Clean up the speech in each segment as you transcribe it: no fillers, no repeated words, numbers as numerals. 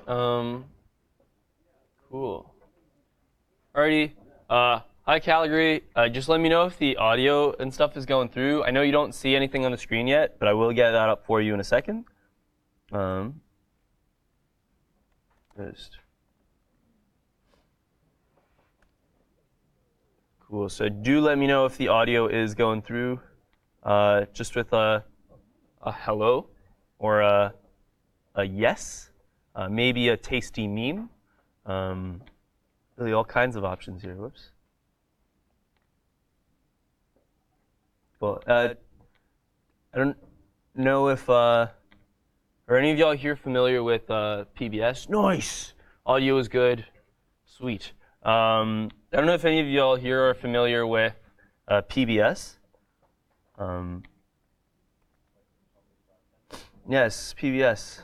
Um, cool. Alrighty. Hi, Calgary. Just let me know if the audio and stuff is going through. I know you don't see anything on the screen yet, but I will get that up for you in a second. Just cool. So do let me know if the audio is going through. Just with a hello or a yes, maybe a tasty meme. Really all kinds of options here. Whoops. Well, I don't know if are any of y'all here familiar with PBS? Nice. Audio is good. Sweet. I don't know if any of y'all here are familiar with PBS. Yes, PBS,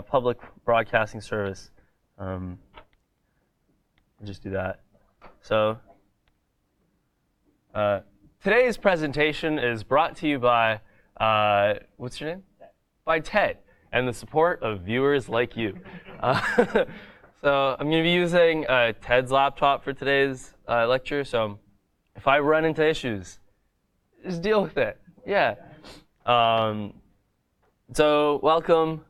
Public Broadcasting Service. Just do that. So today's presentation is brought to you by, what's your name? By TED, and the support of viewers like you. So I'm going to be using TED's laptop for today's lecture, so if I run into issues, just deal with it. Yeah. So welcome.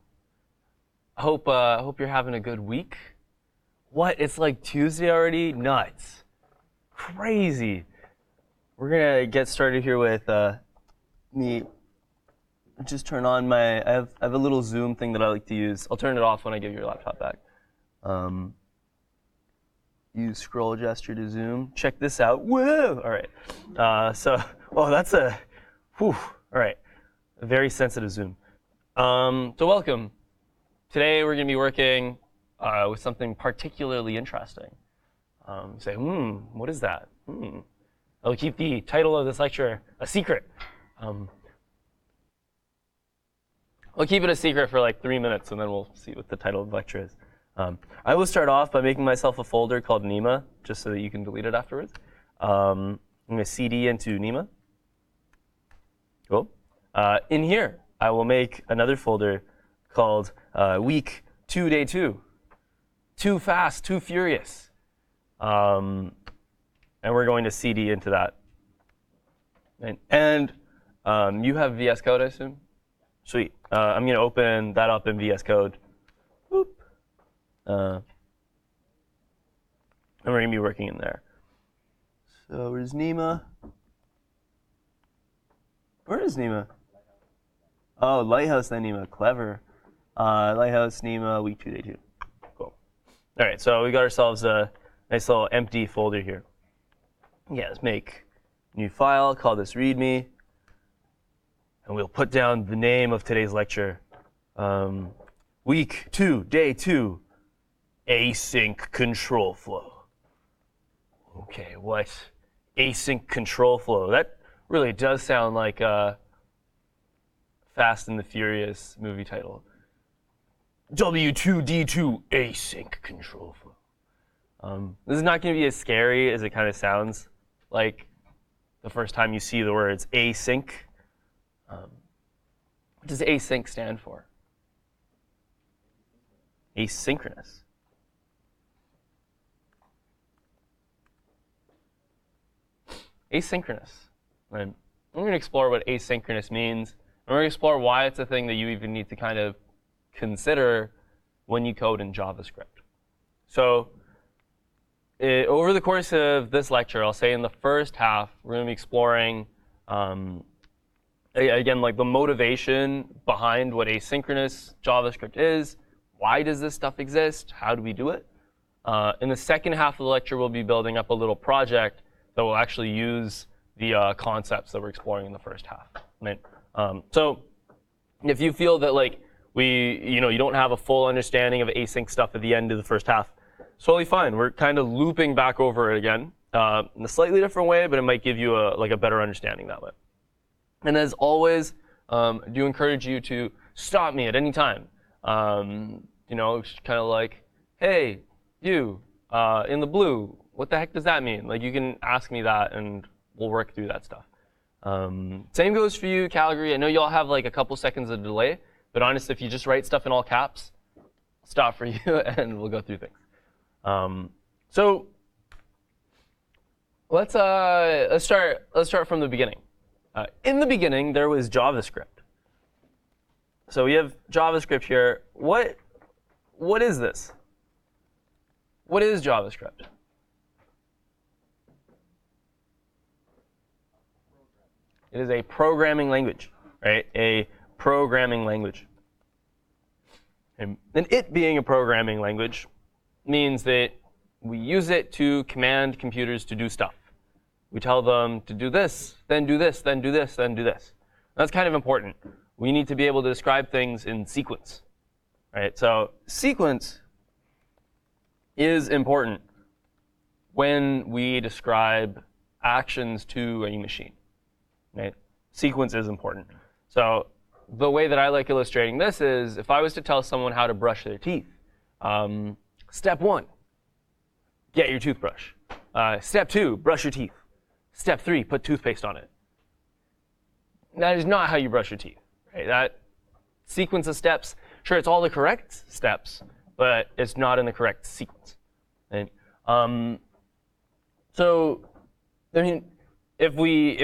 Hope you're having a good week. What? It's like Tuesday already? Nuts. Crazy. We're going to get started here with me. Just turn on my, I have a little Zoom thing that I like to use. I'll turn it off when I give you your laptop back. Use scroll gesture to zoom. Check this out. Whoa! All right. That's a, whew. All right. A very sensitive zoom. So welcome. Today we're going to be working with something particularly interesting. Say, what is that? I'll keep the title of this lecture a secret. I'll keep it a secret for like 3 minutes, and then we'll see what the title of the lecture is. I will start off by making myself a folder called NEMA, just so that you can delete it afterwards. I'm going to CD into NEMA. Cool. In here, I will make another folder called Week 2, Day 2. Too fast, too furious. And we're going to CD into that. And you have VS Code, I assume? Sweet. I'm going to open that up in VS Code. Boop. And we're going to be working in there. So where's NEMA? Where is NEMA? Oh, Lighthouse, then NEMA. Clever. Lighthouse, NEMA, Week 2, Day 2. Cool. All right, so we got ourselves a nice little empty folder here. Yeah, let's make a new file, call this README, and we'll put down the name of today's lecture. Week 2, Day 2, Async Control Flow. Okay, what? Async Control Flow. That really does sound like a Fast and the Furious movie title. W2D2 Async Control Flow. This is not going to be as scary as it kind of sounds like the first time you see the words async. What does async stand for? Asynchronous. Asynchronous. I'm going to explore what asynchronous means. I'm going to explore why it's a thing that you even need to kind of consider when you code in JavaScript. So over the course of this lecture, I'll say in the first half, we're going to be exploring, again, like the motivation behind what asynchronous JavaScript is. Why does this stuff exist? How do we do it? In the second half of the lecture, we'll be building up a little project that will actually use the concepts that we're exploring in the first half. Right? So if you feel that like you don't have a full understanding of async stuff at the end of the first half, it's totally fine. We're kind of looping back over it again in a slightly different way, but it might give you a better understanding that way. And as always, I do encourage you to stop me at any time. Just kind of like, hey, you in the blue, what the heck does that mean? Like, you can ask me that, and we'll work through that stuff. Same goes for you, Calgary. I know y'all have like a couple seconds of delay, but honestly, if you just write stuff in all caps, stop for you and we'll go through things. So let's start from the beginning. In the beginning, there was JavaScript. So we have JavaScript here. What is this? What is JavaScript? It is a programming language, right? A programming language. And it being a programming language means that we use it to command computers to do stuff. We tell them to do this, then do this, then do this, then do this. That's kind of important. We need to be able to describe things in sequence, right? So sequence is important when we describe actions to a machine, right? Sequence is important. So the way that I like illustrating this is if I was to tell someone how to brush their teeth, step 1, get your toothbrush. Step 2, brush your teeth. Step 3, put toothpaste on it. That is not how you brush your teeth, right? That sequence of steps, sure, it's all the correct steps, but it's not in the correct sequence. Right? So, I mean, if we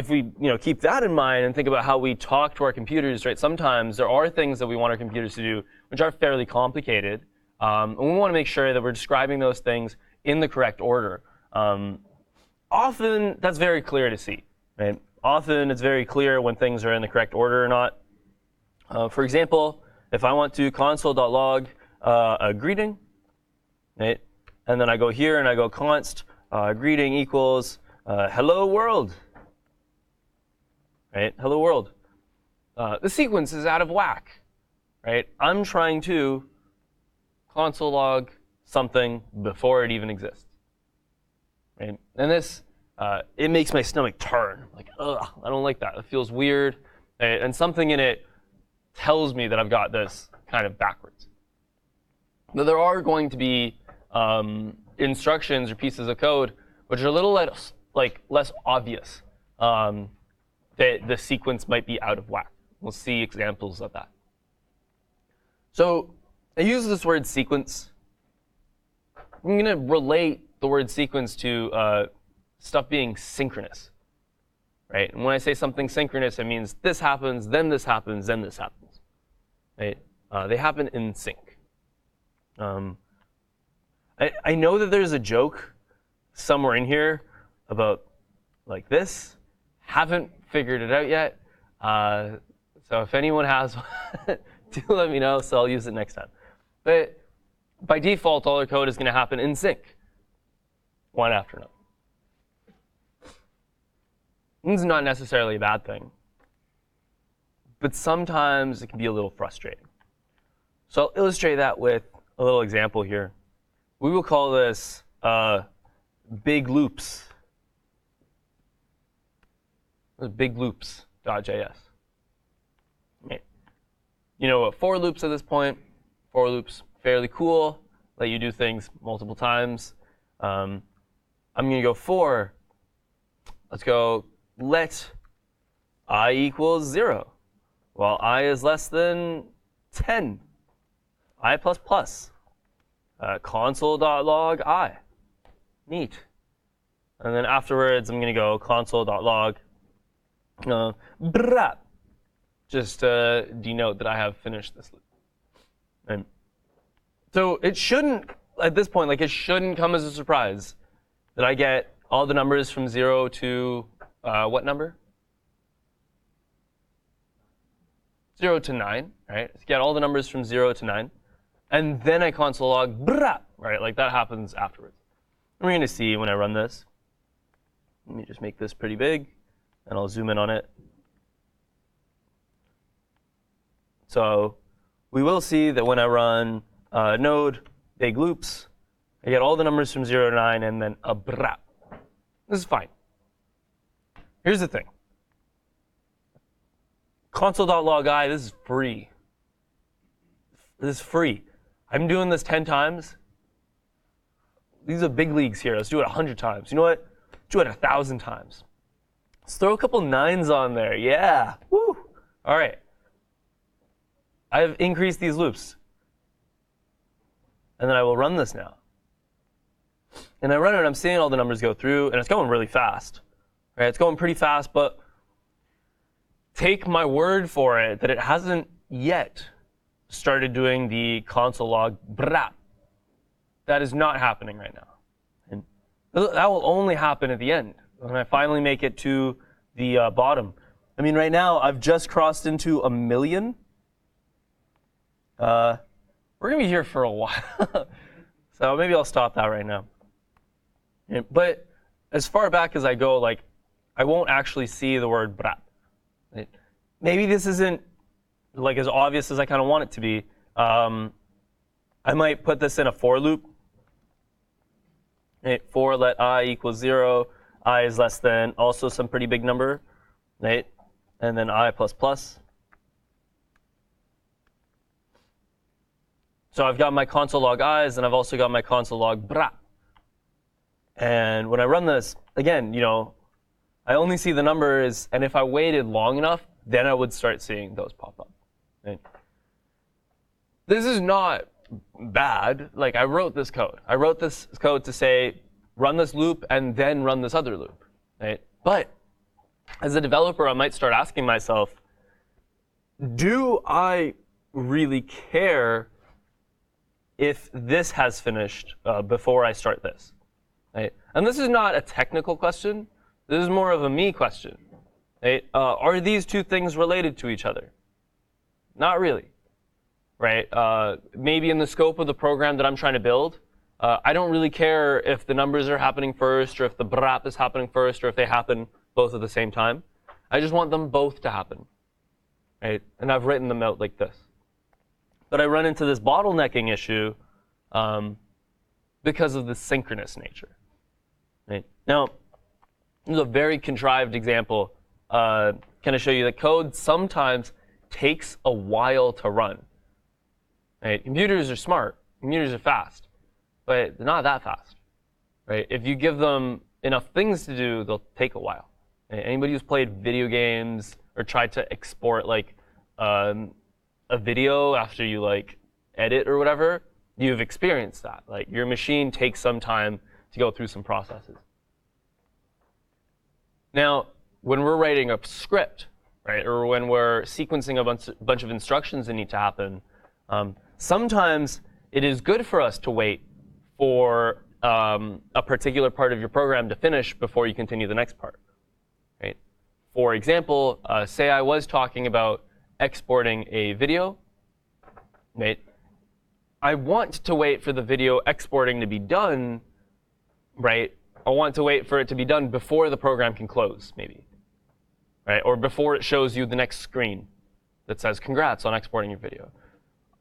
keep that in mind and think about how we talk to our computers, right? Sometimes there are things that we want our computers to do which are fairly complicated, and we want to make sure that we're describing those things in the correct order. Often that's very clear to see, right? Often it's very clear when things are in the correct order or not. For example, if I want to console.log a greeting, right? And then I go here and I go const greeting equals hello world, right? Hello world. The sequence is out of whack, right? I'm trying to console log something before it even exists, right? And this, it makes my stomach turn. Like, ugh, I don't like that. It feels weird, right? And something in it tells me that I've got this kind of backwards. Now, there are going to be instructions or pieces of code which are a little less obvious that the sequence might be out of whack. We'll see examples of that. So I use this word sequence. I'm going to relate the word sequence to stuff being synchronous, right? And when I say something synchronous, it means this happens, then this happens, then this happens, right? They happen in sync. I know that there's a joke somewhere in here about like this. Haven't figured it out yet. So if anyone has one, do let me know, so I'll use it next time. But by default, all our code is going to happen in sync, one after another. This is not necessarily a bad thing, but sometimes it can be a little frustrating. So I'll illustrate that with a little example here. We will call this big loops. Big loops.js. Okay. You know what for loops at this point? For loops, fairly cool. Let you do things multiple times. I'm going to go for, let's go let I equals 0. Well, I is less than 10. I plus plus. Console.log I. Neat. And then afterwards, I'm going to go console.log brap, just to denote that I have finished this loop. And so it shouldn't, at this point, it shouldn't come as a surprise that I get all the numbers from 0 to what number? 0 to 9, right? So get all the numbers from 0 to 9. And then I console log brap, right? Like that happens afterwards. And we're going to see when I run this. Let me just make this pretty big, and I'll zoom in on it. So we will see that when I run node big loops, I get all the numbers from 0 to 9, and then a brap. This is fine. Here's the thing. Console.log I, this is free. This is free. I'm doing this 10 times. These are big leagues here. Let's do it 100 times. You know what? Let's do it 1,000 times. Let's throw a couple 9s on there. Yeah. Woo. All right. I've increased these loops. and then I will run this now. And I run it, and I'm seeing all the numbers go through, and it's going really fast. Right? It's going pretty fast, but take my word for it that it hasn't yet started doing the console log brap. That is not happening right now. And that will only happen at the end, when I finally make it to the bottom. I mean, right now, I've just crossed into 1 million. We're going to be here for a while. So maybe I'll stop that right now. But as far back as I go, like, I won't actually see the word brap. Right? Maybe this isn't like as obvious as I kind of want it to be. I might put this in a for loop. Right? For let I equals 0, I is less than also some pretty big number, right? And then I plus plus. So I've got my console log i's, and I've also got my console log brap. And when I run this, again, I only see the numbers, and if I waited long enough, then I would start seeing those pop up. Right? This is not bad. Like, I wrote this code. I wrote this code to say, run this loop and then run this other loop. Right? But as a developer, I might start asking myself, do I really care if this has finished before I start this? Right? And this is not a technical question. This is more of a me question. Right? Are these two things related to each other? Not really. Right? Maybe in the scope of the program that I'm trying to build, I don't really care if the numbers are happening first, or if the brap is happening first, or if they happen both at the same time. I just want them both to happen. Right? And I've written them out like this. But I run into this bottlenecking issue because of the synchronous nature. Right? Now, this is a very contrived example. Kind of show you that code sometimes takes a while to run. Right? Computers are smart. Computers are fast. But they're not that fast. Right? If you give them enough things to do, they'll take a while. Right? Anybody who's played video games or tried to export like a video after you like edit or whatever, you've experienced that. Like, your machine takes some time to go through some processes. Now, when we're writing a script, right, or when we're sequencing a bunch of instructions that need to happen, sometimes it is good for us to wait for a particular part of your program to finish before you continue the next part. Right? For example, say I was talking about exporting a video. Right? I want to wait for the video exporting to be done, right? I want to wait for it to be done before the program can close, maybe. Right? Or before it shows you the next screen that says, congrats on exporting your video.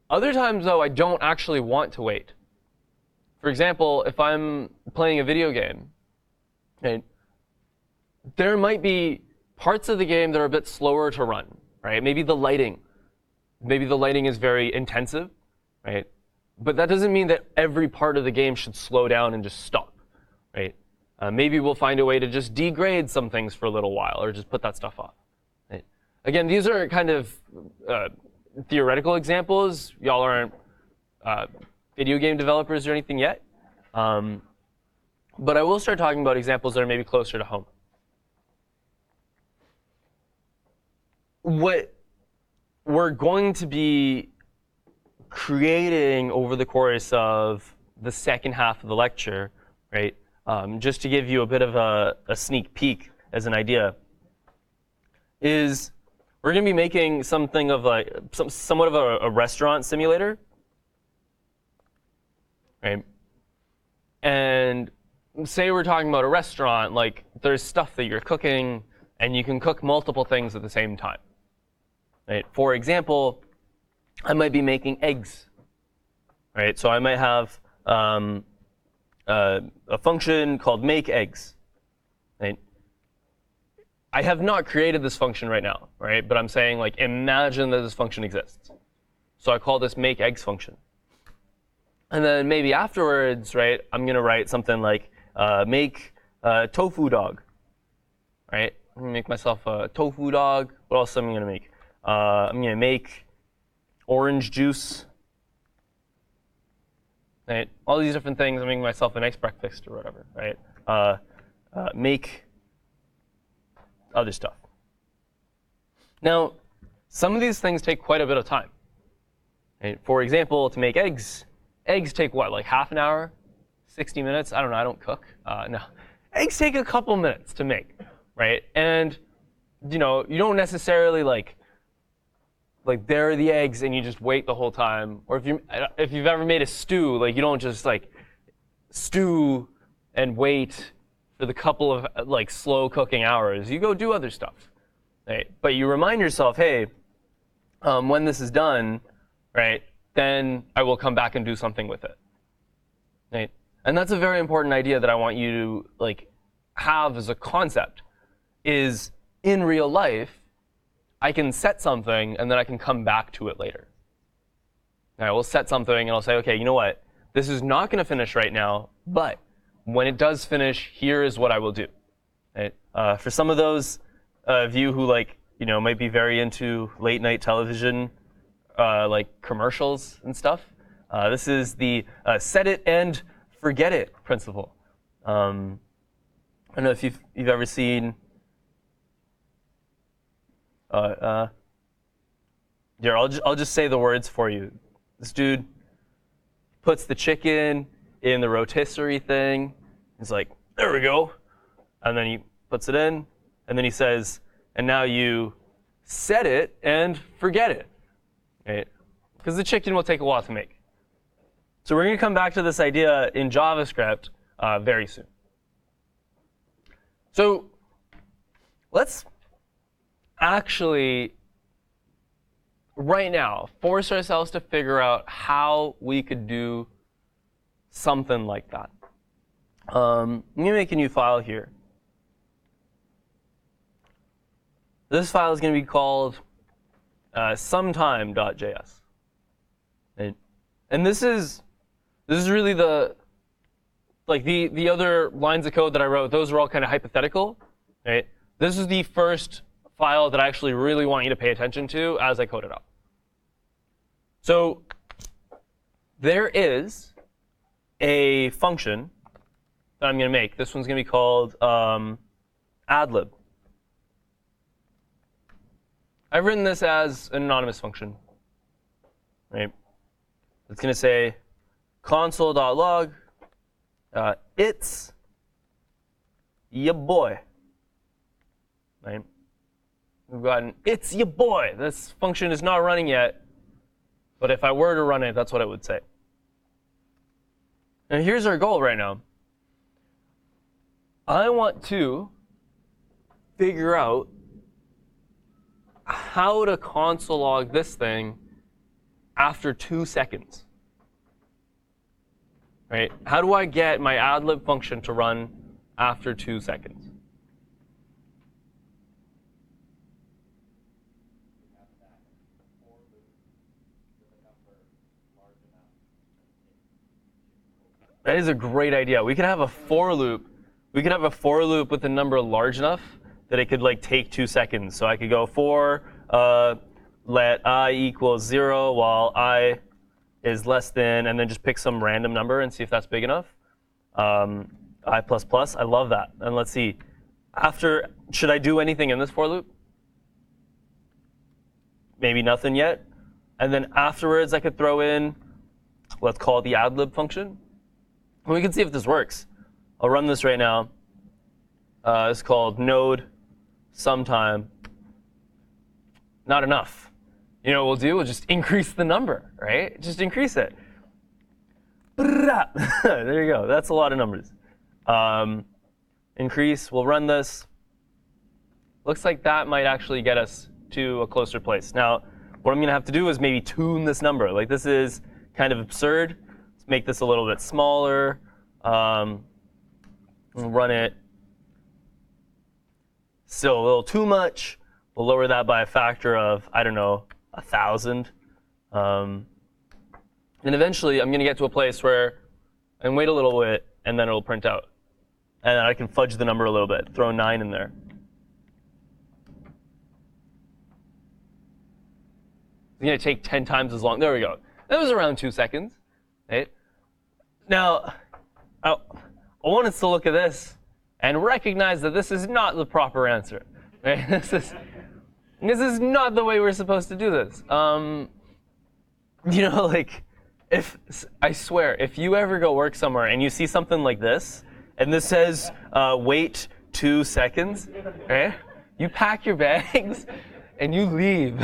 Other times, though, I don't actually want to wait. For example, if I'm playing a video game, right, there might be parts of the game that are a bit slower to run. Right? Maybe the lighting is very intensive. Right? But that doesn't mean that every part of the game should slow down and just stop. Right? Maybe we'll find a way to just degrade some things for a little while, or just put that stuff off. Right? Again, these are kind of theoretical examples. Y'all aren't video game developers or anything yet. But I will start talking about examples that are maybe closer to home. What we're going to be creating over the course of the second half of the lecture, right? Just to give you a bit of a sneak peek as an idea, is we're going to be making something of like somewhat of a restaurant simulator, right? And say we're talking about a restaurant, like there's stuff that you're cooking, and you can cook multiple things at the same time. Right? For example, I might be making eggs. Right? So I might have a function called make eggs. Right? I have not created this function right now, right? But I'm saying, like, imagine that this function exists. So I call this make eggs function. And then maybe afterwards, right, I'm going to write something like make tofu dog. Right? I'm going to make myself a tofu dog. What else am I going to make? I'm going to make orange juice. right? All these different things. I'm making myself a nice breakfast or whatever, right? Make other stuff. Now, some of these things take quite a bit of time. Right? For example, to make eggs take what, like half an hour, 60 minutes? I don't know. I don't cook. No, eggs take a couple minutes to make, right? And you don't necessarily like there are the eggs and you just wait the whole time. Or if you've ever made a stew, like you don't just like stew and wait for the couple of like slow cooking hours. You go do other stuff, right? But you remind yourself, hey, when this is done, right, then I will come back and do something with it, right? And that's a very important idea that I want you to like have as a concept. Is in real life, I can set something and then I can come back to it later. I will set something and I'll say, okay, you know what? This is not going to finish right now, but when it does finish, here is what I will do. Right? For some of those of you who might be very into late night television, like commercials and stuff, this is the set it and forget it principle. I don't know if you've ever seen. Here, I'll just say the words for you. This dude puts the chicken in the rotisserie thing. He's like, there we go. And then he puts it in, and then he says, and now you set it and forget it, right? Because the chicken will take a while to make. So we're going to come back to this idea in JavaScript very soon. So let's actually, right now, force ourselves to figure out how we could do something like that. Let me make a new file here. This file is going to be called sometime.js. And this is really the other lines of code that I wrote. Those are all kind of hypothetical, right? This is the first file that I actually really want you to pay attention to as I code it up. So there is a function that I'm going to make. This one's going to be called adlib. I've written this as an anonymous function, right? It's going to say console.log, it's ya boy, right? We've gotten it's ya boy. This function is not running yet, but if I were to run it, that's what it would say. And here's our goal right now. I want to figure out how to console log this thing after 2 seconds. Right? How do I get my adlib function to run after 2 seconds? That is a great idea. We could have a for loop. We could have a for loop with a number large enough that it could take 2 seconds. So I could go for let I equals 0 while I is less than, and then just pick some random number and see if that's big enough. I++, I love that. And let's see. Should I do anything in this for loop? Maybe nothing yet. And then afterwards, I could throw in, let's call it the adlib function. And we can see if this works. I'll run this right now. It's called node sometime. Not enough. You know what we'll do? We'll just increase the number, right? Just increase it. There you go. That's a lot of numbers. Increase. We'll run this. Looks like that might actually get us to a closer place. Now, what I'm going to have to do is maybe tune this number. This is kind of absurd. Let's make this a little bit smaller. We'll run it. Still a little too much. We'll lower that by a factor of, I don't know, 1,000. And eventually, I'm going to get to a place where I can wait a little bit, and then it'll print out. And then I can fudge the number a little bit, throw a 9 in there. It's going to take 10 times as long. There we go. That was around 2 seconds. Right? Now, I want us to look at this and recognize that this is not the proper answer. Right? This is not the way we're supposed to do this. Like, I swear, if you ever go work somewhere and you see something like this, and this says, wait 2 seconds, right? You pack your bags and you leave.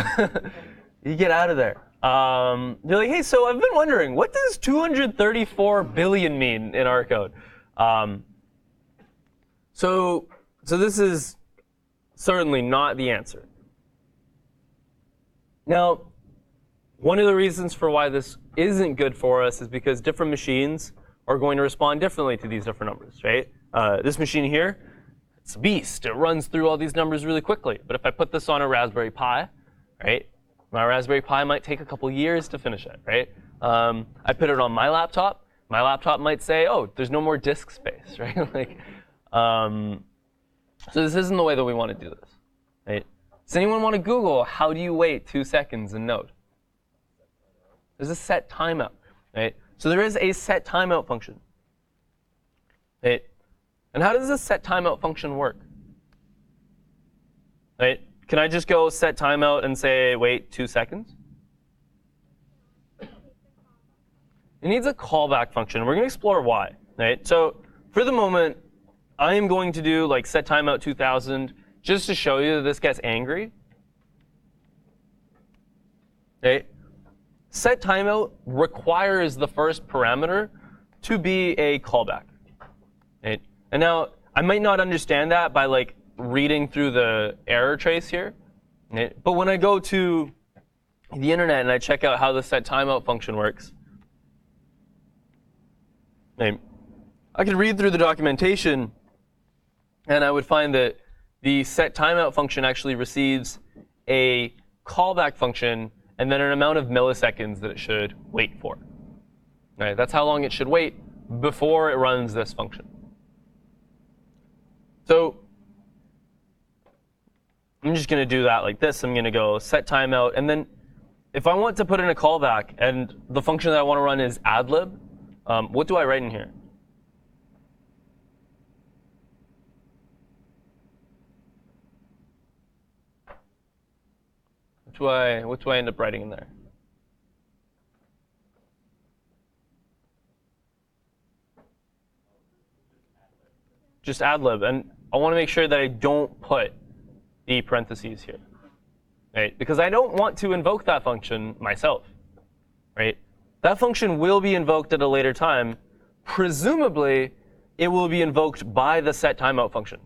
You get out of there. You're like, hey, so I've been wondering, what does 234 billion mean in our code? So this is certainly not the answer. Now, one of the reasons for why this isn't good for us is because different machines are going to respond differently to these different numbers, right? This machine here, it's a beast. It runs through all these numbers really quickly. But if I put this on a Raspberry Pi, right, my Raspberry Pi might take a couple years to finish it, right? I put it on my laptop might say, oh, there's no more disk space, right? So this isn't the way that we want to do this, right? Does anyone want to Google, how do you wait 2 seconds in Node? There's a set timeout, right? So there is a set timeout function, right? And how does this set timeout function work? Right? Can I just go set timeout and say, wait 2 seconds? It needs a callback function. We're going to explore why, right? So for the moment, I am going to do like set timeout 2000 just to show you that this gets angry. Okay? Set timeout requires the first parameter to be a callback. Right? And now I might not understand that by like reading through the error trace here. Right? But when I go to the internet and I check out how the set timeout function works, right, I could read through the documentation and I would find that the set timeout function actually receives a callback function and then an amount of milliseconds that it should wait for. Right? That's how long it should wait before it runs this function. So I'm just going to do that like this. I'm going to go set timeout. And then if I want to put in a callback and the function that I want to run is adlib, what do I write in here? What do I end up writing in there? Just adlib. And I want to make sure that I don't put the parentheses here, right? Because I don't want to invoke that function myself, right? That function will be invoked at a later time. Presumably, it will be invoked by the set timeout function.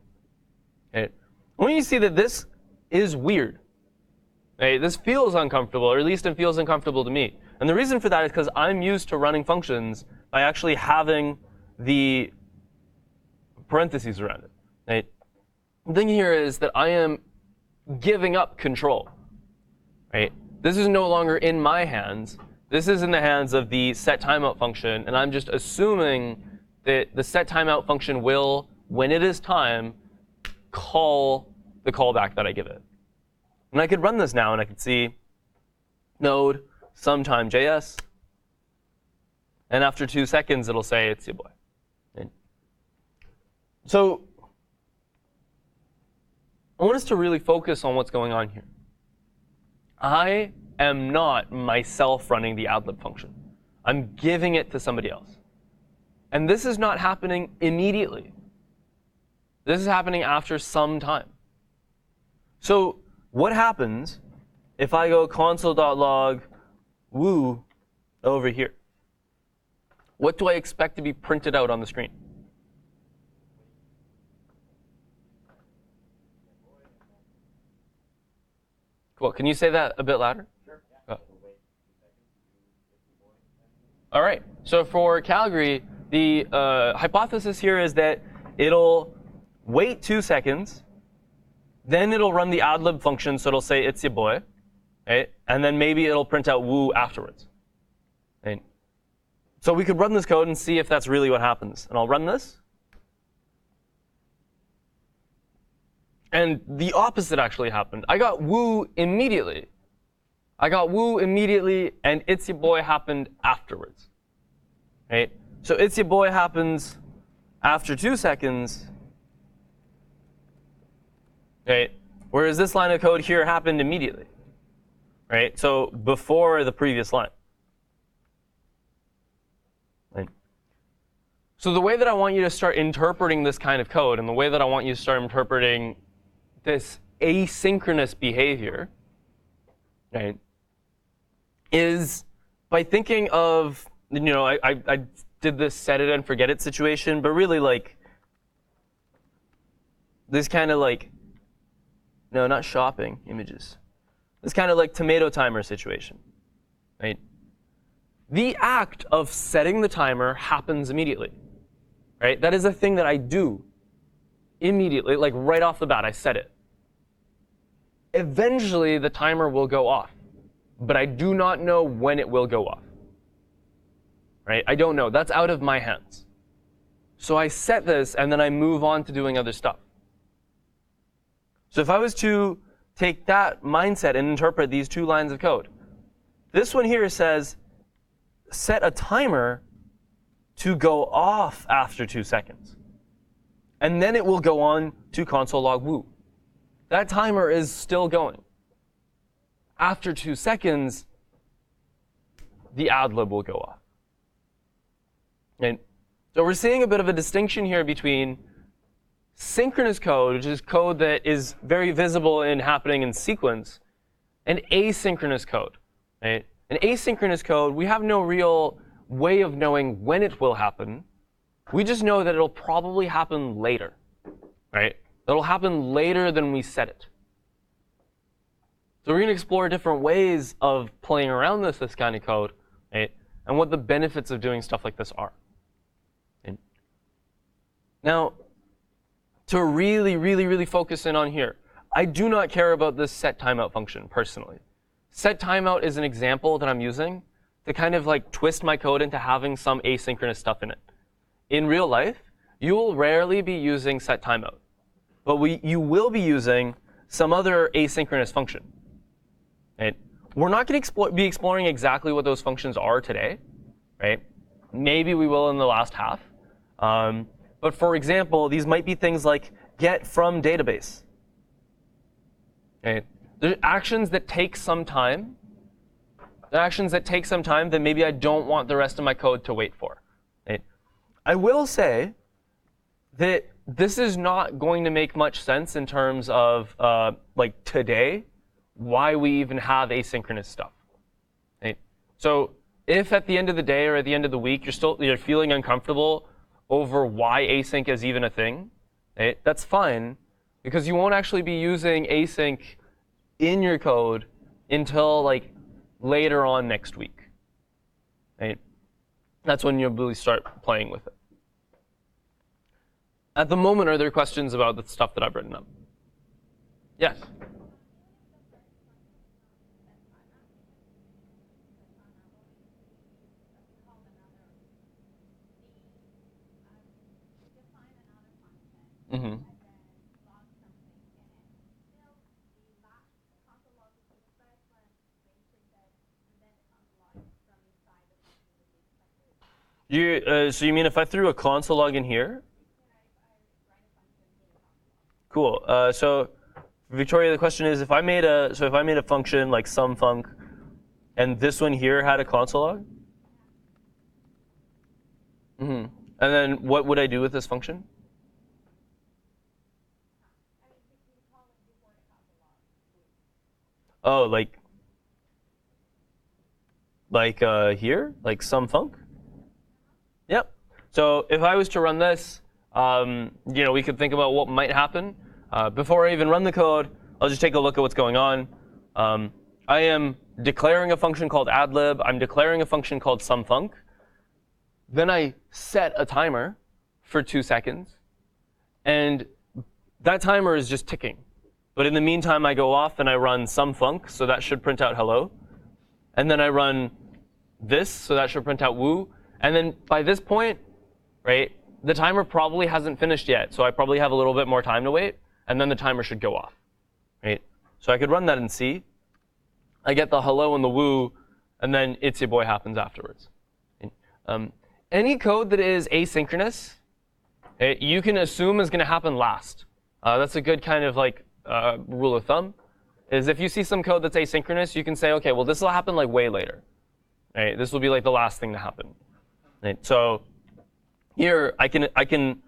Right? When you see that this is weird, right? This feels uncomfortable, or at least it feels uncomfortable to me. And the reason for that is because I'm used to running functions by actually having the parentheses around it. Right? The thing here is that I am giving up control. Right? This is no longer in my hands. This is in the hands of the set timeout function, and I'm just assuming that the set timeout function will, when it is time, call the callback that I give it. And I could run this now, and I could see node sometime.js, and after 2 seconds, it'll say it's your boy. And so I want us to really focus on what's going on here. I am not myself running the adlib function. I'm giving it to somebody else. And this is not happening immediately. This is happening after some time. So what happens if I go console.log woo over here? What do I expect to be printed out on the screen? Cool. Can you say that a bit louder? Sure. Yeah. All right. So for Calgary, the hypothesis here is that it'll wait 2 seconds, then it'll run the adlib function, so it'll say it's your boy, right? And then maybe it'll print out woo afterwards. Right? So we could run this code and see if that's really what happens. And I'll run this. And the opposite actually happened. I got woo immediately. And it's your boy happened afterwards. Right? So it's your boy happens after 2 seconds, right? Whereas this line of code here happened immediately, right? So before the previous line. Right? So the way that I want you to start interpreting this kind of code, and the way that I want you to start interpreting this asynchronous behavior, right, is by thinking of, I did this set it and forget it situation, but really like this kind of like, no, not shopping images. This kind of like tomato timer situation, right? The act of setting the timer happens immediately, right? That is a thing that I do immediately, like right off the bat, I set it. Eventually, the timer will go off, but I do not know when it will go off, right? I don't know. That's out of my hands. So I set this, and then I move on to doing other stuff. So if I was to take that mindset and interpret these 2 lines of code, this one here says, set a timer to go off after 2 seconds. And then it will go on to console log woo. That timer is still going. After 2 seconds, the ad lib will go off. And so we're seeing a bit of a distinction here between synchronous code, which is code that is very visible in happening in sequence, and asynchronous code. Right? In asynchronous code, we have no real way of knowing when it will happen. We just know that it'll probably happen later. Right? It'll happen later than we set it. So we're going to explore different ways of playing around this kind of code, right? And what the benefits of doing stuff like this are. And now, to really, really, really focus in on here, I do not care about this set timeout function personally. Set timeout is an example that I'm using to kind of like twist my code into having some asynchronous stuff in it. In real life, you will rarely be using set timeout. But you will be using some other asynchronous function. Right? We're not going to be exploring exactly what those functions are today. Right? Maybe we will in the last half. But for example, these might be things like get from database. Right? They're actions that take some time. They're actions that take some time that maybe I don't want the rest of my code to wait for. Right? I will say that this is not going to make much sense in terms of like today, why we even have asynchronous stuff. Right? So if at the end of the day or at the end of the week you're feeling uncomfortable over why async is even a thing, right? That's fine, because you won't actually be using async in your code until like later on next week. Right? That's when you'll really start playing with it. At the moment, are there questions about the stuff that I've written up? Yes? Mm-hmm. So you mean if I threw a console log in here? Cool. So Victoria, the question is, if I made a function like sumfunc, and this one here had a console log? Mm-hmm. And then what would I do with this function? Oh, like here, like sumfunc? Yep. So if I was to run this, we could think about what might happen. Before I even run the code, I'll just take a look at what's going on. I am declaring a function called adlib. I'm declaring a function called sumfunc. Then I set a timer for 2 seconds. And that timer is just ticking. But in the meantime, I go off and I run sumfunc, so that should print out hello. And then I run this, so that should print out woo. And then by this point, right, the timer probably hasn't finished yet, so I probably have a little bit more time to wait, and then the timer should go off, right? So I could run that and see. I get the hello and the woo, and then it's your boy happens afterwards. any code that is asynchronous, you can assume is going to happen last. That's a good kind of like rule of thumb. Is if you see some code that's asynchronous, you can say, okay, well, this will happen like way later. Right? This will be like the last thing to happen. Right? So here, I can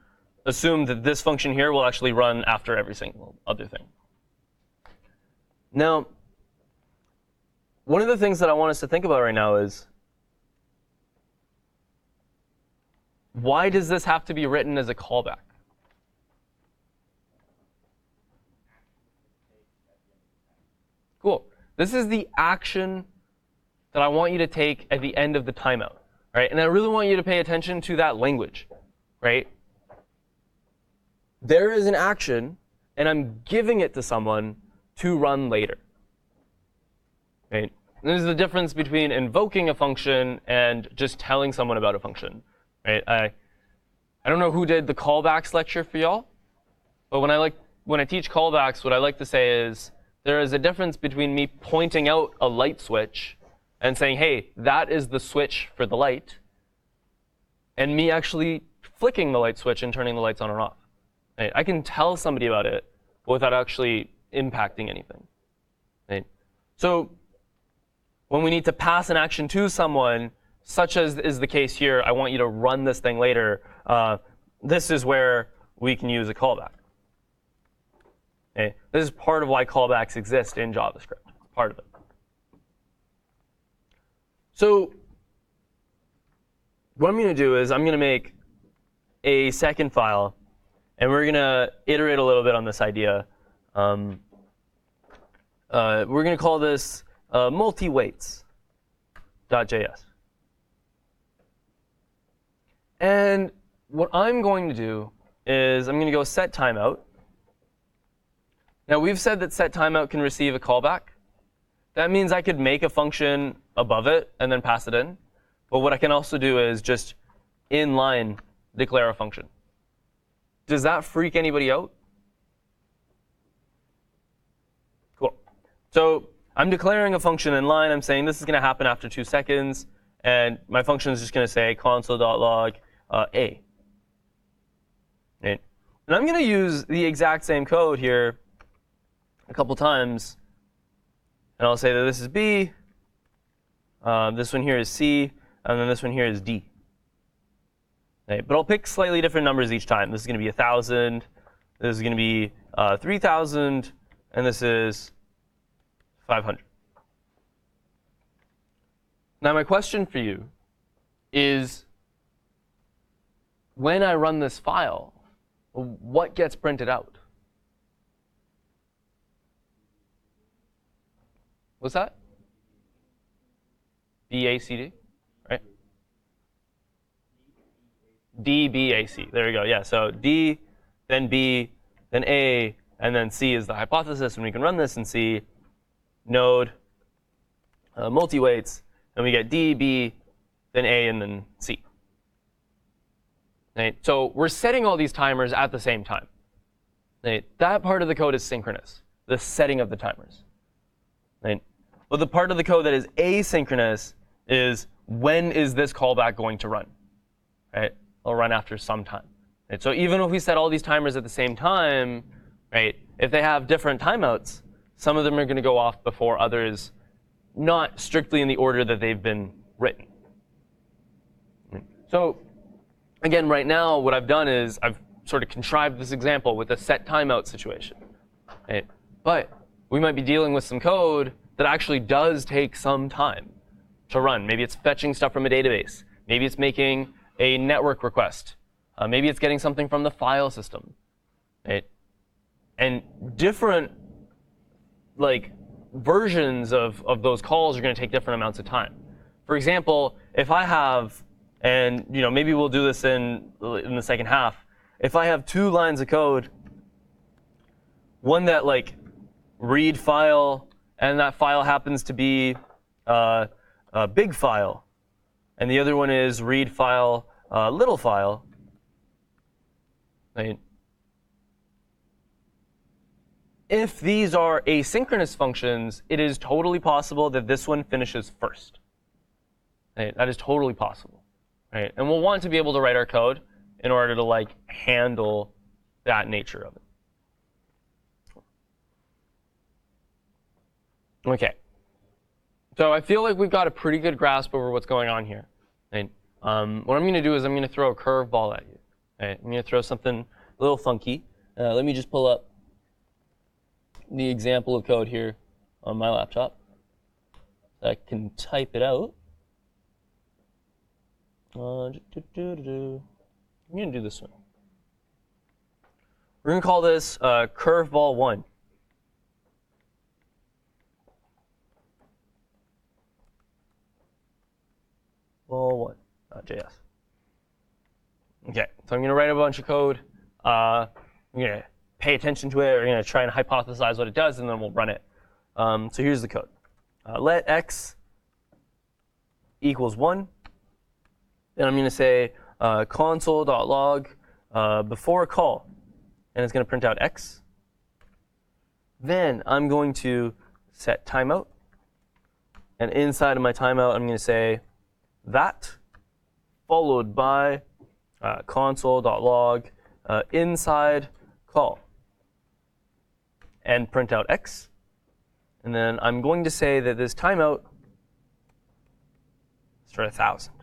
assume that this function here will actually run after every single other thing. Now, one of the things that I want us to think about right now is, why does this have to be written as a callback? Cool. This is the action that I want you to take at the end of the timeout, right? And I really want you to pay attention to that language, right? There is an action, and I'm giving it to someone to run later, right? And this is the difference between invoking a function and just telling someone about a function, right? I don't know who did the callbacks lecture for y'all, but when I teach callbacks, what I like to say is, there is a difference between me pointing out a light switch and saying, hey, that is the switch for the light, and me actually flicking the light switch and turning the lights on or off. Right? I can tell somebody about it without actually impacting anything. Right? So when we need to pass an action to someone, such as is the case here, I want you to run this thing later, this is where we can use a callback. Okay? This is part of why callbacks exist in JavaScript. Part of it. So what I'm going to do is I'm going to make a second file, and we're going to iterate a little bit on this idea. We're going to call this multiweights.js. And what I'm going to do is I'm going to go set timeout. Now, we've said that set timeout can receive a callback. That means I could make a function above it and then pass it in. But what I can also do is just inline declare a function. Does that freak anybody out? Cool. So I'm declaring a function in line. I'm saying this is going to happen after 2 seconds. And my function is just going to say console.log a. Right? And I'm going to use the exact same code here a couple times. And I'll say that this is B. This one here is C. And then this one here is D. Right? But I'll pick slightly different numbers each time. This is going to be 1,000. This is going to be 3,000. And this is 500. Now, my question for you is, when I run this file, what gets printed out? What's that? BACD, right? DBAC. There we go. Yeah, so D, then B, then A, and then C is the hypothesis. And we can run this and see node multi-weights. And we get D, B, then A, and then C. Right? So we're setting all these timers at the same time. Right? That part of the code is synchronous, the setting of the timers. Right? But the part of the code that is asynchronous is, when is this callback going to run? Right? It'll run after some time. Right? So even if we set all these timers at the same time, right, if they have different timeouts, some of them are going to go off before others, not strictly in the order that they've been written. Right? So again, right now, what I've done is I've sort of contrived this example with a set timeout situation. Right? But we might be dealing with some code that actually does take some time to run. Maybe it's fetching stuff from a database. Maybe it's making a network request. Maybe it's getting something from the file system. Right? And different versions of those calls are going to take different amounts of time. For example, if I have, and maybe we'll do this in the second half, if I have 2 lines of code, one that read file, and that file happens to be a big file, and the other one is read file, little file, right? If these are asynchronous functions, it is totally possible that this one finishes first. Right? That is totally possible. right? And we'll want to be able to write our code in order to like handle that nature of it. Okay. So I feel like we've got a pretty good grasp over what's going on here. Right? What I'm going to do is I'm going to throw a curveball at you. Right? I'm going to throw something a little funky. Let me just pull up the example of code here on my laptop. I can type it out. I'm going to do this one. We're going to call this curveball 1. Ball1.js. Okay, so I'm going to write a bunch of code. I'm going to pay attention to it. We're going to try and hypothesize what it does, and then we'll run it. So here's the code. Let x equals 1. Then I'm going to say console.log before call. And it's going to print out x. Then I'm going to set timeout. And inside of my timeout, I'm going to say that followed by console.log inside call. And print out x. And then I'm going to say that this timeout is for 1,000.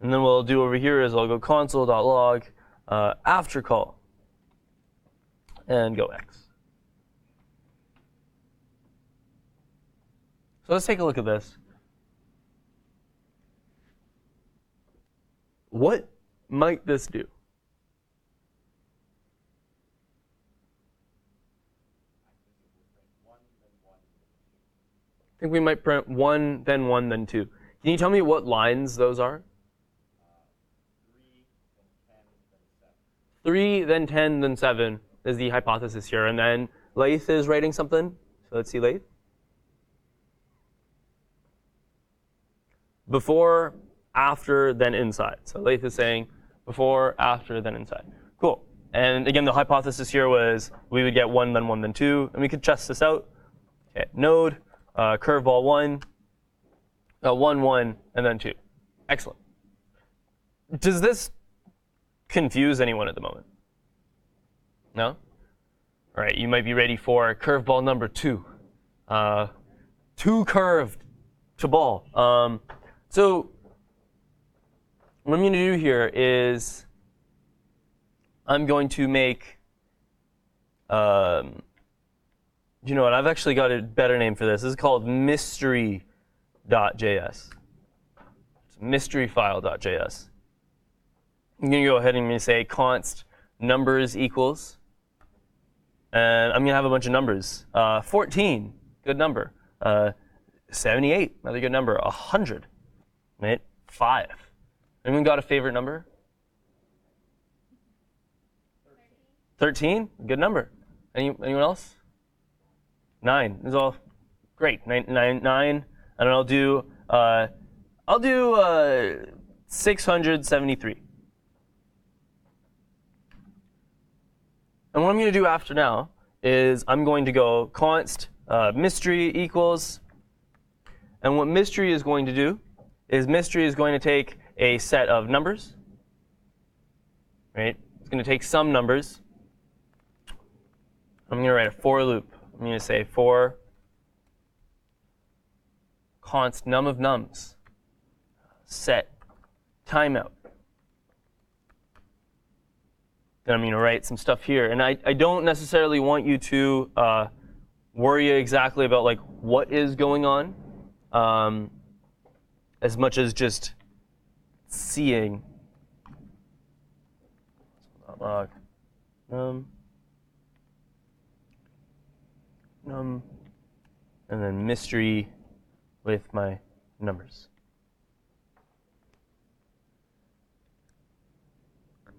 And then what I'll do over here is I'll go console.log after call and go x. So let's take a look at this. What might this do? I think we might print 1, then 1, then 2. Can you tell me what lines those are? 3, then 10, then 7 is the hypothesis here. And then Lathe is writing something. So let's see Lathe. Before, after, then inside. So Lathe is saying before, after, then inside. Cool. And again, the hypothesis here was we would get 1, then 1, then 2. And we could test this out. Okay, node, curveball 1, 1, 1, and then 2. Excellent. Does this confuse anyone at the moment? No? All right, you might be ready for curveball number 2. 2 curved to ball. So what I'm going to do here is I'm going to make, you know what, I've actually got a better name for this. This is called mystery.js. It's mysteryfile.js. I'm going to go ahead and I'm going to say const numbers equals. And I'm going to have a bunch of numbers. 14, good number. 78, another good number. 100, right? 5. Anyone got a favorite number? 13, good number. Anyone else? 9. This is all great. 9. And I'll do 673. And what I'm going to do after now is I'm going to go const mystery equals. And what mystery is going to do is mystery is going to take a set of numbers. Right? It's going to take some numbers. I'm going to write a for loop. I'm going to say for const num of nums set timeout. Then I'm going to write some stuff here. And I don't necessarily want you to worry exactly about like what is going on as much as just seeing num, and then mystery with my numbers.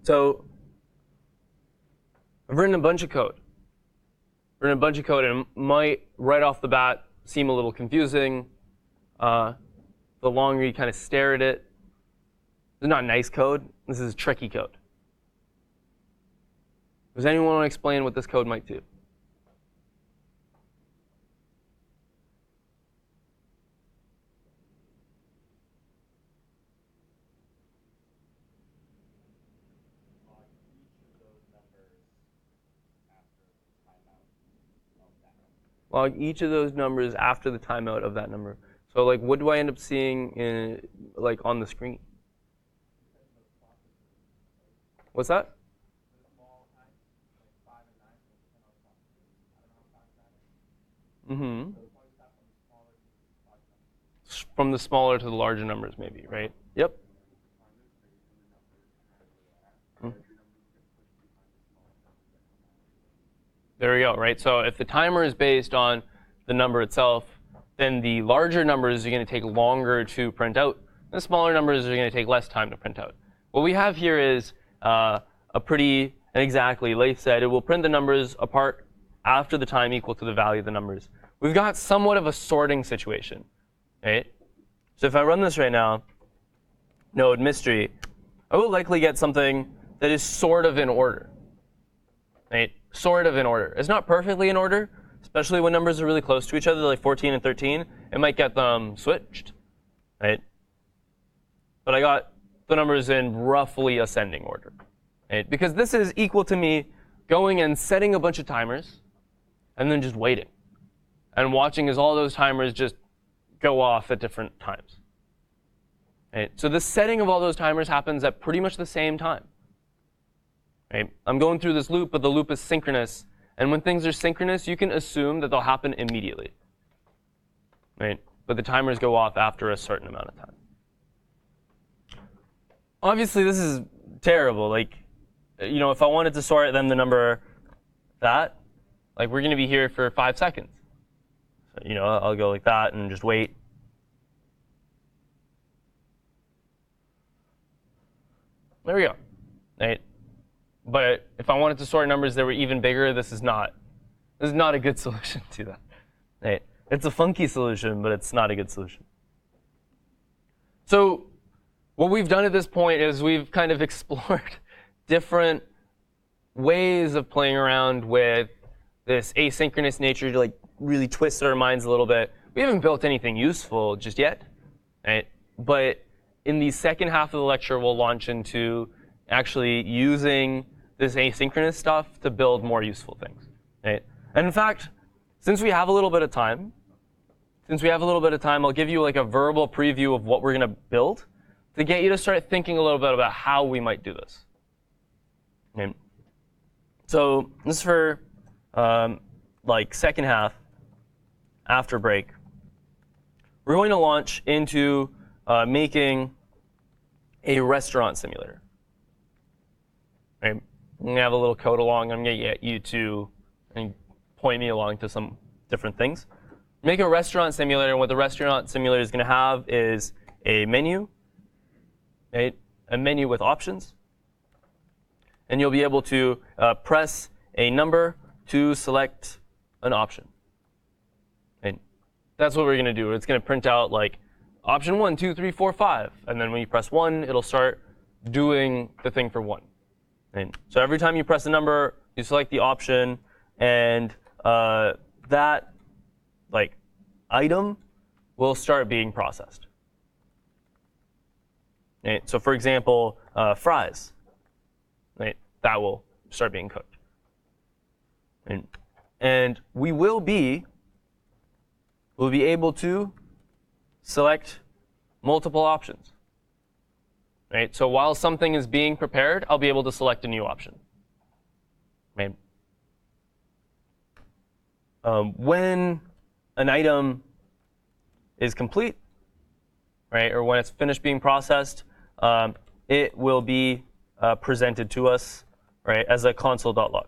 So I've written a bunch of code. And it might, right off the bat, seem a little confusing. The longer you kind of stare at it, it's not nice code. This is tricky code. Does anyone want to explain what this code might do? log each of those numbers after the timeout of that number. So like, what do I end up seeing in, like, on the screen? What's that? Mm-hmm. From the smaller to the larger numbers, maybe, right? Yep. There we go, right? So if the timer is based on the number itself, then the larger numbers are going to take longer to print out. The smaller numbers are going to take less time to print out. What we have here is exactly, Leith said, it will print the numbers apart after the time equal to the value of the numbers. We've got somewhat of a sorting situation, right? So if I run this right now, node mystery, I will likely get something that is sort of in order, right? Sort of in order. It's not perfectly in order, especially when numbers are really close to each other, like 14 and 13. It might get them switched, right? But I got the numbers in roughly ascending order, right? Because this is equal to me going and setting a bunch of timers and then just waiting and watching as all those timers just go off at different times. Right? So the setting of all those timers happens at pretty much the same time. Right? I'm going through this loop, but the loop is synchronous. And when things are synchronous, you can assume that they'll happen immediately. Right? But the timers go off after a certain amount of time. Obviously, this is terrible. Like, you know, if I wanted to sort then the number that, like, we're going to be here for 5 seconds. So, you know, I'll go like that and just wait. There we go. Right? But if I wanted to sort numbers that were even bigger, this is not a good solution to that. Right? It's a funky solution, but it's not a good solution. So what we've done at this point is we've kind of explored different ways of playing around with this asynchronous nature to like really twist our minds a little bit. We haven't built anything useful just yet, right? But in the second half of the lecture, we'll launch into actually using this asynchronous stuff to build more useful things, right? And in fact, since we have a little bit of time, I'll give you like a verbal preview of what we're going to build to get you to start thinking a little bit about how we might do this. Okay. So this is for like second half after break. We're going to launch into making a restaurant simulator. Right? I'm going to have a little code along. I'm going to get you to point me along to some different things. Make a restaurant simulator. And what the restaurant simulator is going to have is a menu, right? A menu with options. And you'll be able to press a number to select an option. And that's what we're going to do. It's going to print out like option 1, 2, 3, 4, 5. And then when you press 1, it'll start doing the thing for 1. And so every time you press a number, you select the option, and that like item will start being processed. Right? So for example, fries, right? That will start being cooked. And we'll be able to select multiple options. Right? So while something is being prepared, I'll be able to select a new option. Right? When an item is complete, right, or when it's finished being processed, it will be presented to us, right, as a console.log.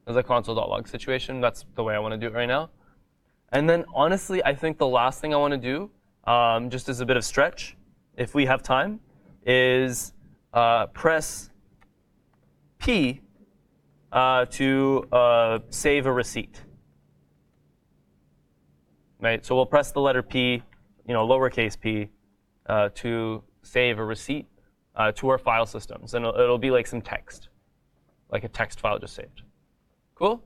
As a console.log situation. That's the way I want to do it right now. And then honestly, I think the last thing I want to do, just as a bit of stretch, if we have time, is press P to save a receipt. Right? So we'll press the letter P, lowercase p, to save a receipt to our file systems. And it'll be like some text, like a text file just saved. Cool?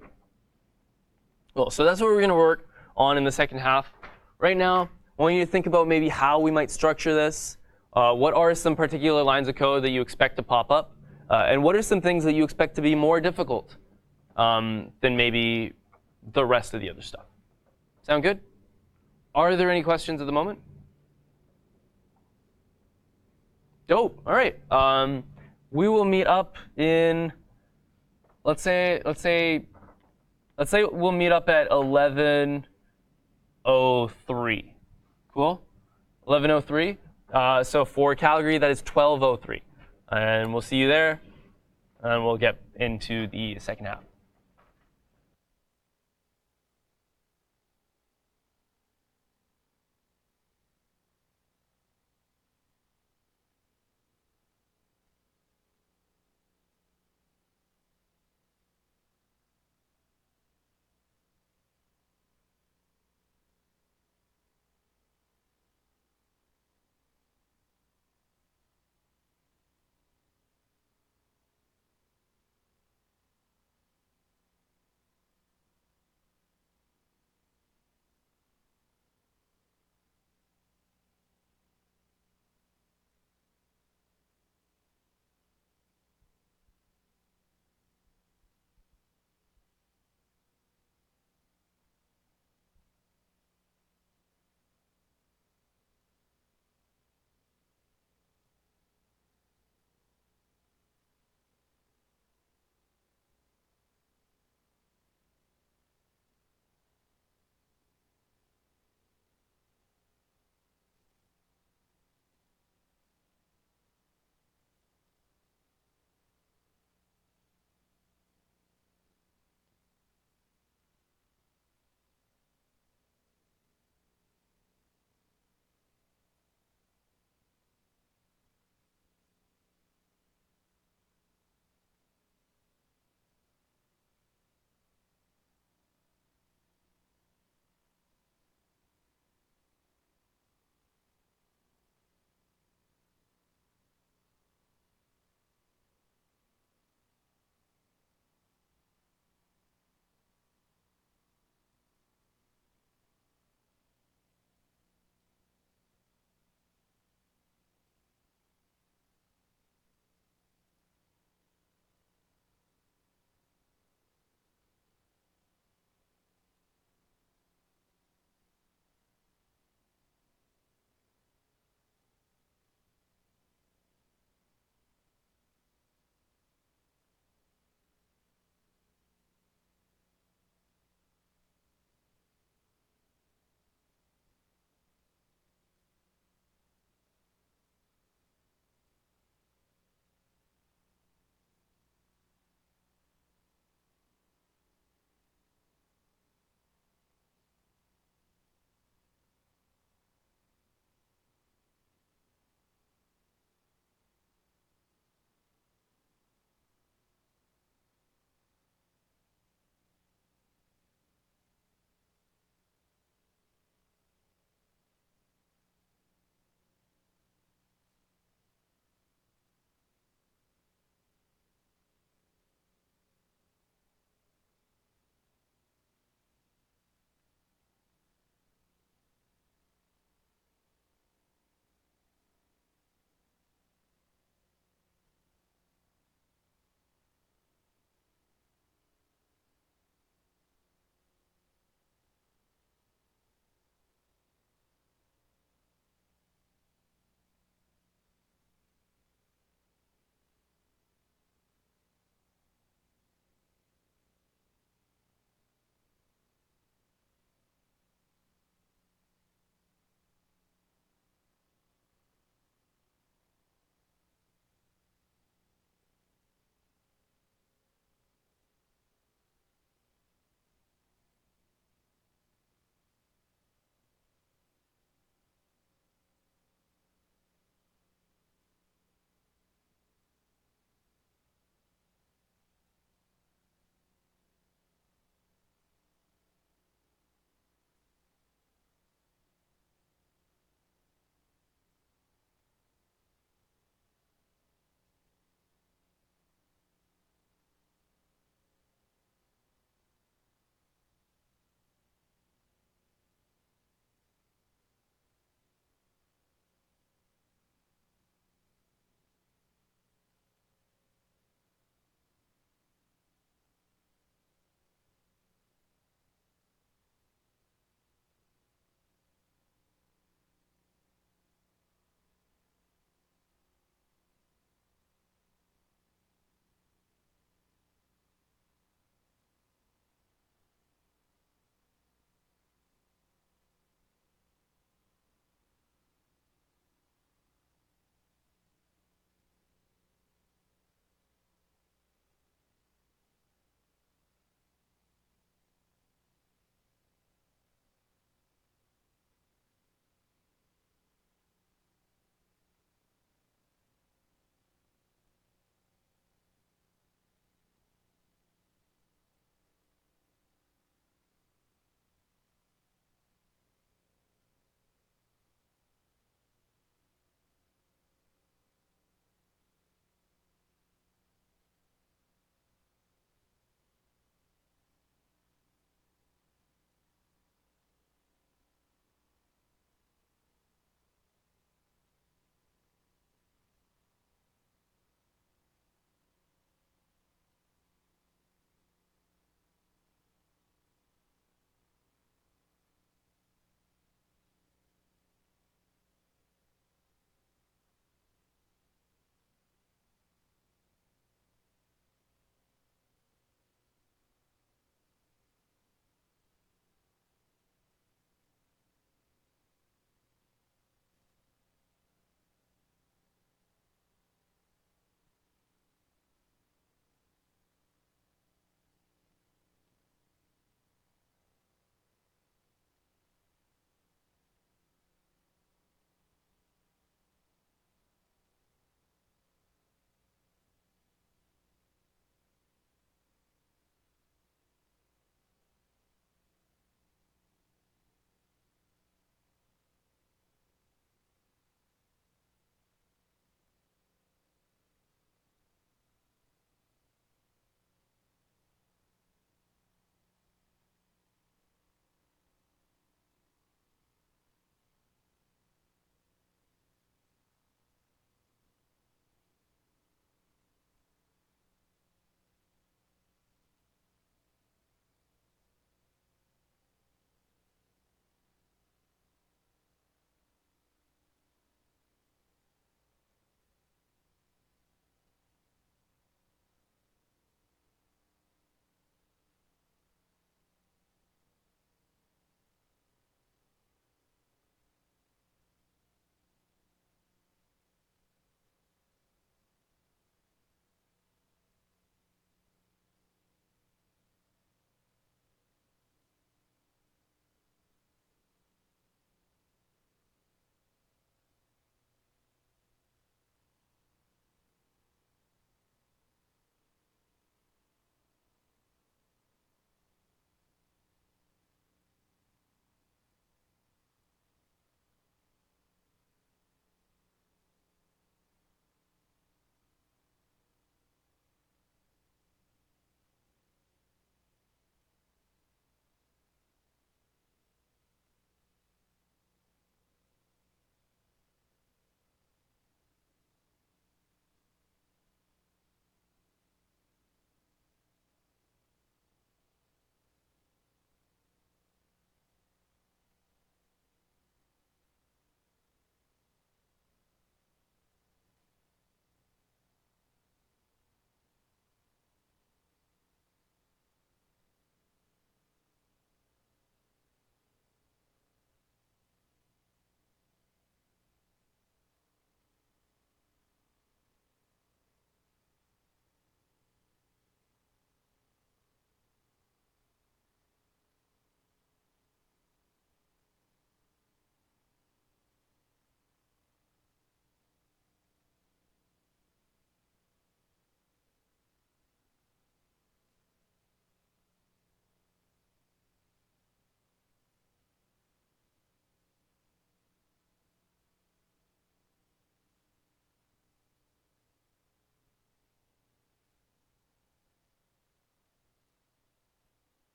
Cool. So that's what we're going to work on in the second half. Right now, I want you to think about maybe how we might structure this. What are some particular lines of code that you expect to pop up? And what are some things that you expect to be more difficult than maybe the rest of the other stuff. Sound good? Are there any questions at the moment? Dope. All right. We will meet up in, let's say we'll meet up at 11:03. Cool? 11:03. So for Calgary, that is 12:03. And we'll see you there, and we'll get into the second half.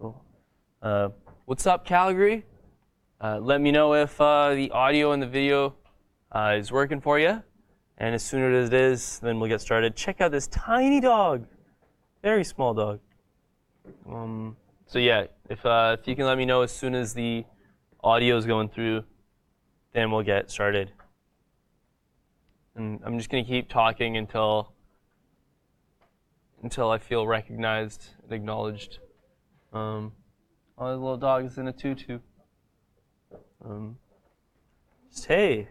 Cool. What's up, Calgary? Let me know if the audio and the video is working for you. And as soon as it is, then we'll get started. Check out this tiny dog. Very small dog. So yeah, if you can let me know as soon as the audio is going through, then we'll get started. And I'm just going to keep talking until I feel recognized and acknowledged. Oh, the little dog is in a tutu. Just, hey,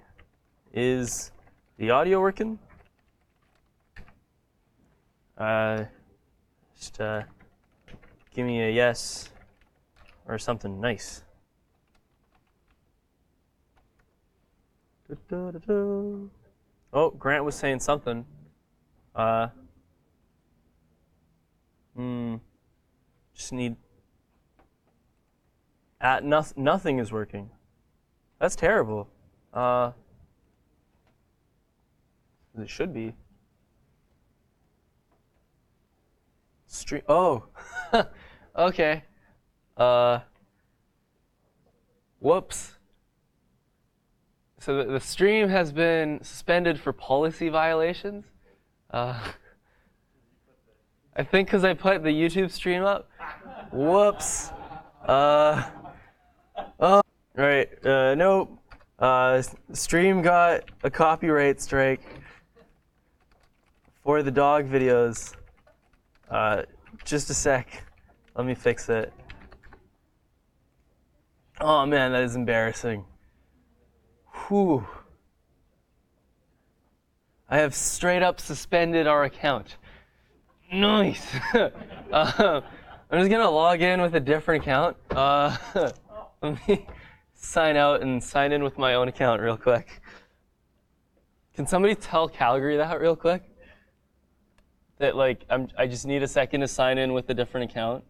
is the audio working? Just give me a yes or something nice. Oh, Grant was saying something. Just need. Nothing is working. That's terrible. It should be. Stream. Oh. Okay. Whoops. So the stream has been suspended for policy violations. I think because I put the YouTube stream up. Whoops. Oh, right. Nope. Stream got a copyright strike for the dog videos. Just a sec. Let me fix it. Oh man, that is embarrassing. Whew. I have straight up suspended our account. Nice. I'm just gonna log in with a different account. Let me sign out and sign in with my own account real quick. Can somebody tell Calgary that real quick? That like I just need a second to sign in with a different account.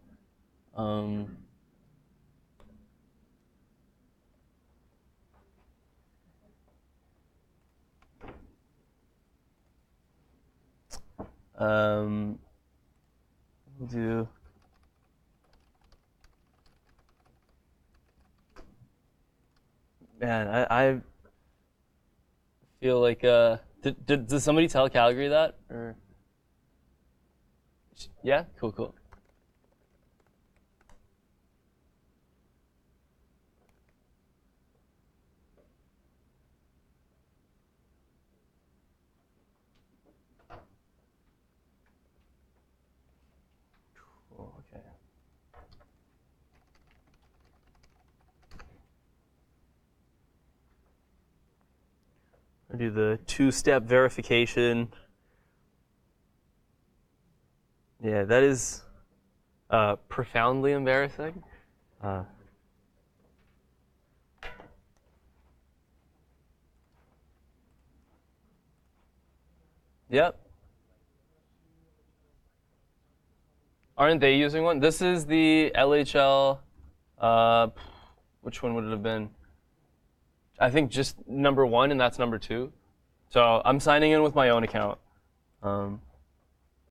We'll do. Man, I feel like did somebody tell Calgary that or? Yeah, cool. Okay. I'll do the two-step verification. Yeah, that is profoundly embarrassing. Yep. Aren't they using one? This is the LHL. Which one would it have been? I think just number 1, and that's number 2. So I'm signing in with my own account.